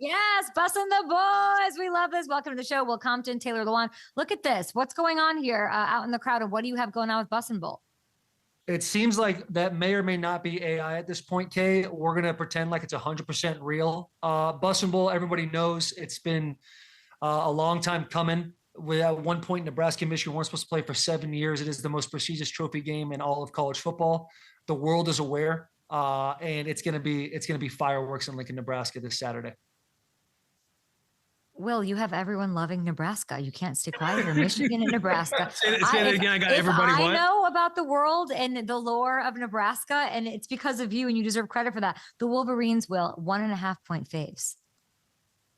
Yes, Bussin the boys. We love this. Welcome to the show. Will Compton, Tayler, Lewan. Look at this. What's going on here out in the crowd, and what do you have going on with Bussin Bowl? It seems like that may or may not be AI at this point, Kay. We're going to pretend like it's 100% real. Bussin Bowl, everybody knows it's been a long time coming. At one point, Nebraska and Michigan weren't supposed to play for 7 years. It is the most prestigious trophy game in all of college football. The world is aware, and it's going to be fireworks in Lincoln, Nebraska this Saturday. Will, you have everyone loving Nebraska. You can't stay quiet here. Michigan and Nebraska. Say that again. I got everybody. I know about the world and the lore of Nebraska, and it's because of you, and you deserve credit for that. The Wolverines, will 1.5 point faves.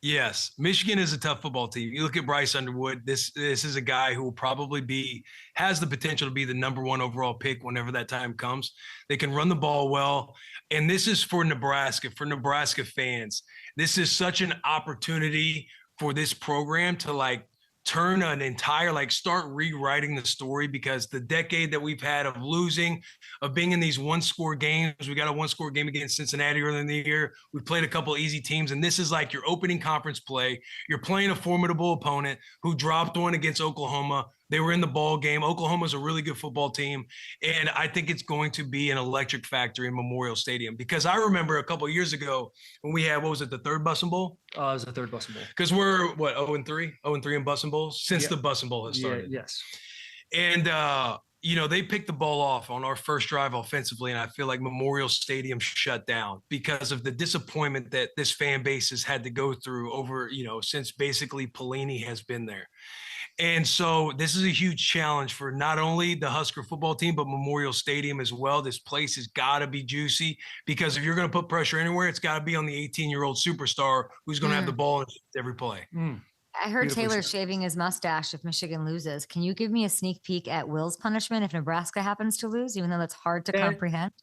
Yes, Michigan is a tough football team. You look at Bryce Underwood. This is a guy who will probably has the potential to be the #1 overall pick whenever that time comes. They can run the ball well, and this is for Nebraska fans. This is such an opportunity for this program to turn an entire, start rewriting the story, because the decade that we've had of losing, of being in these one-score games, we got a one-score game against Cincinnati earlier in the year. We played a couple easy teams, and this is like your opening conference play. You're playing a formidable opponent who dropped one against Oklahoma. They were in the ball game. Oklahoma's a really good football team, and I think it's going to be an electric factor in Memorial Stadium, because I remember a couple of years ago when we had, the third Bussin Bowl? It was the third Bussin Bowl. Because we're, 0-3? 0-3 in Bussin Bowls since the Bussin Bowl has started. Yeah, yes. And, they picked the ball off on our first drive offensively, and I feel like Memorial Stadium shut down because of the disappointment that this fan base has had to go through over, since basically Pelini has been there. And so this is a huge challenge for not only the Husker football team, but Memorial Stadium as well. This place has got to be juicy, because if you're going to put pressure anywhere, it's got to be on the 18-year-old superstar who's going to have the ball in every play. I heard Tayler shaving his mustache if Michigan loses. Can you give me a sneak peek at Will's punishment if Nebraska happens to lose, even though that's hard to comprehend?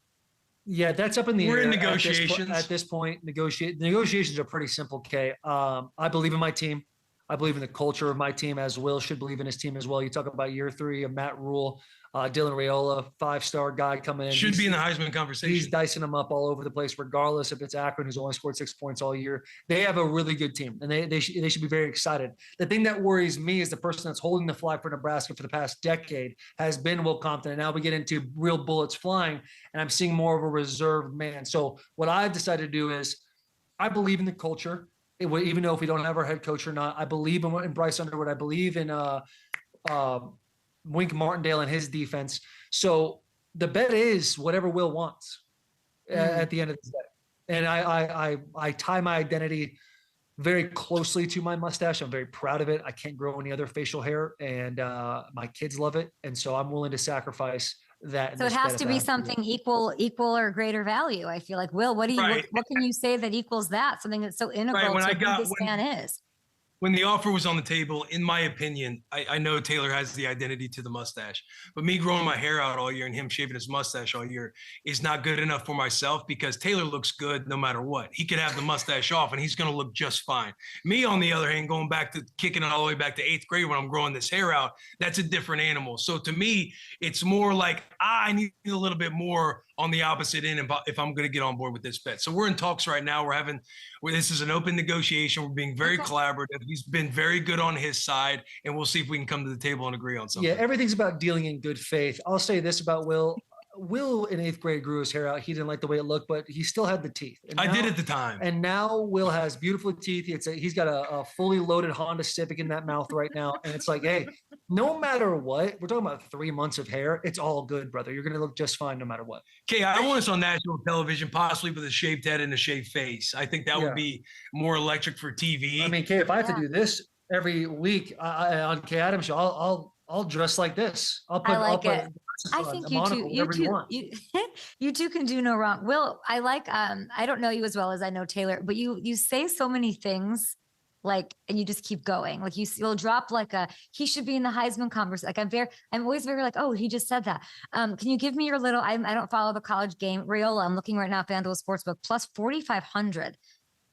Yeah, that's up in the air. We're in negotiations. At this point, negotiations are pretty simple, Kay. I believe in my team. I believe in the culture of my team, as Will should believe in his team as well. You talk about year 3 of Matt Rule, Dylan RAIOLA, 5-star guy coming in. Should be in the Heisman conversation. He's dicing them up all over the place, regardless if it's Akron, who's only scored 6 points all year. They have a really good team, and they should be very excited. The thing that worries me is the person that's holding the flag for Nebraska for the past decade has been Will Compton, and now we get into real bullets flying, and I'm seeing more of a reserved man. So what I've decided to do is I believe in the culture. Even though if we don't have our head coach or not, I believe in Bryce Underwood. I believe in Wink Martindale and his defense. So the bet is whatever Will wants at the end of the day. And I tie my identity very closely to my mustache. I'm very proud of it. I can't grow any other facial hair, and my kids love it. And so I'm willing to sacrifice that. So it has to be something equal or greater value. I feel like, Will, what can you say that equals that? Something that's so integral to who this man is. When the offer was on the table, in my opinion, I know Tayler has the identity to the mustache, but me growing my hair out all year and him shaving his mustache all year is not good enough for myself, because Tayler looks good no matter what. He could have the mustache off and he's going to look just fine. Me, on the other hand, going back to kicking it all the way back to 8th grade when I'm growing this hair out, that's a different animal. So to me, it's more like I need a little bit more on the opposite end if I'm going to get on board with this bet. So we're in talks right now. This is an open negotiation. We're being very collaborative. He's been very good on his side, and we'll see if we can come to the table and agree on something. Yeah, everything's about dealing in good faith. I'll say this about Will. Will in 8th grade grew his hair out. He didn't like the way it looked, but he still had the teeth. I did at the time. And now Will has beautiful teeth. He's got a fully loaded Honda Civic in that mouth right now. And it's like, hey, no matter what, we're talking about 3 months of hair. It's all good, brother. You're going to look just fine no matter what. Okay, I want us on national television, possibly with a shaved head and a shaved face. I think that would be more electric for TV. I mean, Kay, if I have to do this every week on Kay Adams show, I'll dress like this. I think you two can do no wrong. Will, I don't know you as well as I know Tayler, but you say so many things, and you just keep going. Like you'll drop he should be in the Heisman conversation. I'm always very oh, he just said that. Can you give me your little, I don't follow the college game. RAIOLA, I'm looking right now, FanDuel Sportsbook, plus 4,500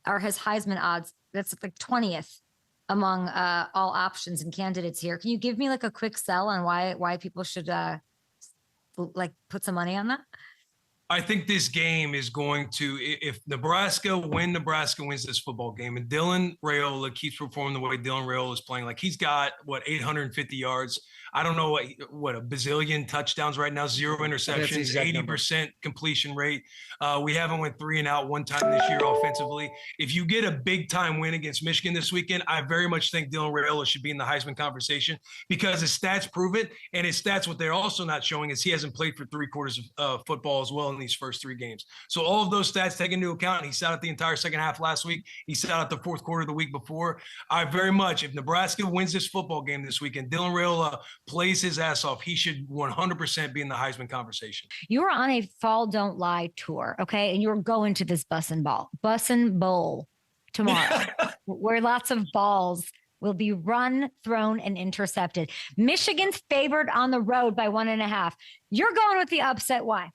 are his Heisman odds. That's 20th. Among all options and candidates here. Can you give me a quick sell on why people should put some money on that? I think this game is going to, if Nebraska wins this football game, and Dylan RAIOLA keeps performing the way Dylan RAIOLA is playing, like he's got, 850 yards. I don't know what a bazillion touchdowns right now, 0 interceptions, 80% completion rate. We haven't went 3 and out one time this year offensively. If you get a big time win against Michigan this weekend, I very much think Dylan RAIOLA should be in the Heisman conversation because his stats prove it. And his stats, what they're also not showing is he hasn't played for 3/4 of football as well in these first 3 games. So all of those stats taken into account, he sat out the entire second half last week. He sat out the fourth quarter the week before. I very much, if Nebraska wins this football game this weekend, Dylan RAIOLA plays his ass off, he should 100% be in the Heisman conversation. You were on a Fall Don't Lie tour, okay? And you were going to this Bussin Bowl tomorrow, where lots of balls will be run, thrown, and intercepted. Michigan's favored on the road by 1.5. You're going with the upset. Why?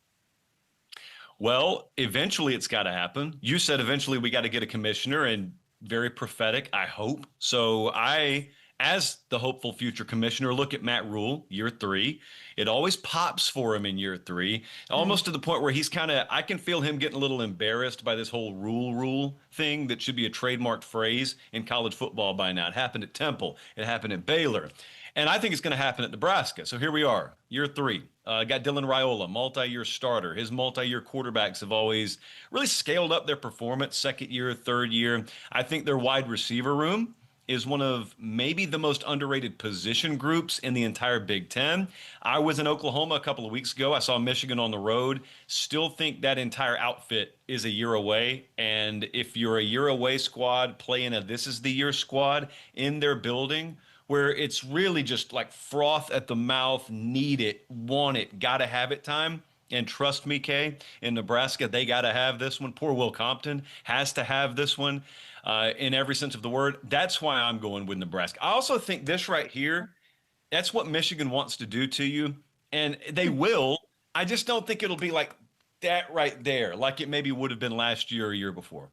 Well, eventually it's got to happen. You said eventually we got to get a commissioner, and very prophetic, I hope. So I, as the hopeful future commissioner, look at Matt Rule, year 3. It always pops for him in year 3, almost to the point where he's I can feel him getting a little embarrassed by this whole rule thing that should be a trademarked phrase in college football by now. It happened at Temple. It happened at Baylor. And I think it's going to happen at Nebraska. So here we are, year 3. Got Dylan RAIOLA, multi-year starter. His multi-year quarterbacks have always really scaled up their performance, second year, third year. I think their wide receiver room is one of maybe the most underrated position groups in the entire Big Ten. I was in Oklahoma a couple of weeks ago. I saw Michigan on the road. Still think that entire outfit is a year away. And if you're a year away squad playing a this is the year squad in their building, where it's really just like froth at the mouth, need it, want it, gotta have it time. And trust me, Kay, in Nebraska, they gotta have this one. Poor Will Compton has to have this one in every sense of the word. That's why I'm going with Nebraska. I also think this right here, that's what Michigan wants to do to you. And they will. I just don't think it'll be like that right there, like it maybe would have been last year or year before.